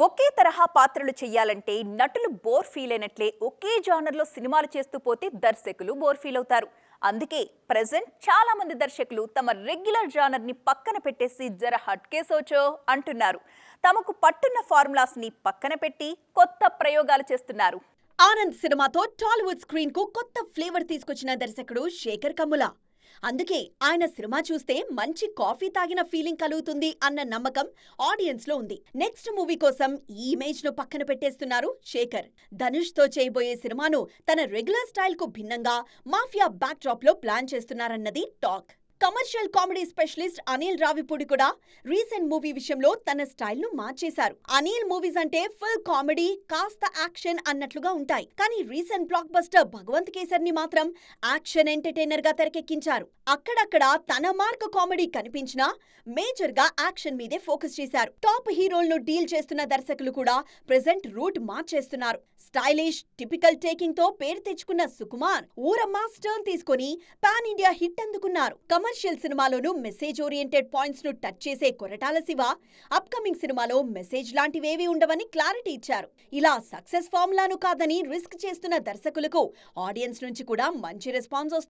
ఒకే తరహా పాత్రలు చెయ్యాలంటే నటులు బోర్ ఫీల్ అయినట్లే ఒకే జానర్లో సినిమాలు చేస్తూ పోతే దర్శకులు బోర్ ఫీల్ అవుతారు. అందుకే ప్రెజెంట్ చాలా మంది దర్శకులు తమ రెగ్యులర్ జానర్ ని పక్కన పెట్టేసి జర హట్కే సోచో అంటున్నారు. తమకు పట్టున్న ఫార్ములాస్ ని పక్కన పెట్టి కొత్త ప్రయోగాలు చేస్తున్నారు. ఆనంద్ సినిమాతో టాలీవుడ్ స్క్రీన్ కు కొత్త ఫ్లేవర్ తీసుకొచ్చిన దర్శకుడు శేఖర్ కమ్ముల. అందుకే ఆయన సినిమా చూస్తే మంచి కాఫీ తాగిన ఫీలింగ్ కలుగుతుంది అన్న నమ్మకం ఆడియన్స్ లో ఉంది. నెక్స్ట్ మూవీ కోసం ఈ ఇమేజ్ ను పక్కన పెట్టేస్తున్నారు శేఖర్. ధనుష్ తో చేయబోయే సినిమాను తన రెగ్యులర్ స్టైల్ కు భిన్నంగా మాఫియా బ్యాక్ డ్రాప్ లో ప్లాన్ చేస్తున్నారన్నది talk. Commercial comedy specialist Anil Ravipudi కూడా రీసెంట్ మూవీ విషయంలో తన స్టైల్ ను మార్చేశారు. అనిల్ మూవీస్ అంటే ఫుల్ కామెడీ కాస్త యాక్షన్ అన్నట్లుగా ఉంటాయి. కానీ recent blockbuster Bhagavanth Kesar ని మాత్రం యాక్షన్ ఎంటర్టైనర్ గా తెరకెక్కించారు. అక్కడక్కడ తన మార్క్ కామెడీ కనిపించినా మేజర్ గా యాక్షన్ మీదే ఫోకస్ చేశారు. టాప్ హీరోలను డీల్ చేస్తున్న దర్శకులు కూడా ప్రెజెంట్ రూట్ మార్చేస్తున్నారు. స్టైలిష్ టిపికల్ టేకింగ్ తో పేరు తెచ్చుకున్న సుకుమార్ ఊరమ్మ టర్న్ తీసుకుని పాన్ ఇండియా హిట్ అందుకున్నారు. కమర్షియల్ సినిమాలోనూ మెసేజ్ ఓరియంటెడ్ పాయింట్స్ ను టచ్ చేసే కొరటాల శివ అప్కమింగ్ సినిమాలో మెసేజ్ లాంటివేవీ ఉండవని క్లారిటీ ఇచ్చారు. ఇలా సక్సెస్ ఫార్ములాను కాదని రిస్క్ చేస్తున్న దర్శకులకు ఆడియన్స్ నుంచి కూడా మంచి రెస్పాన్స్ వస్తుంది.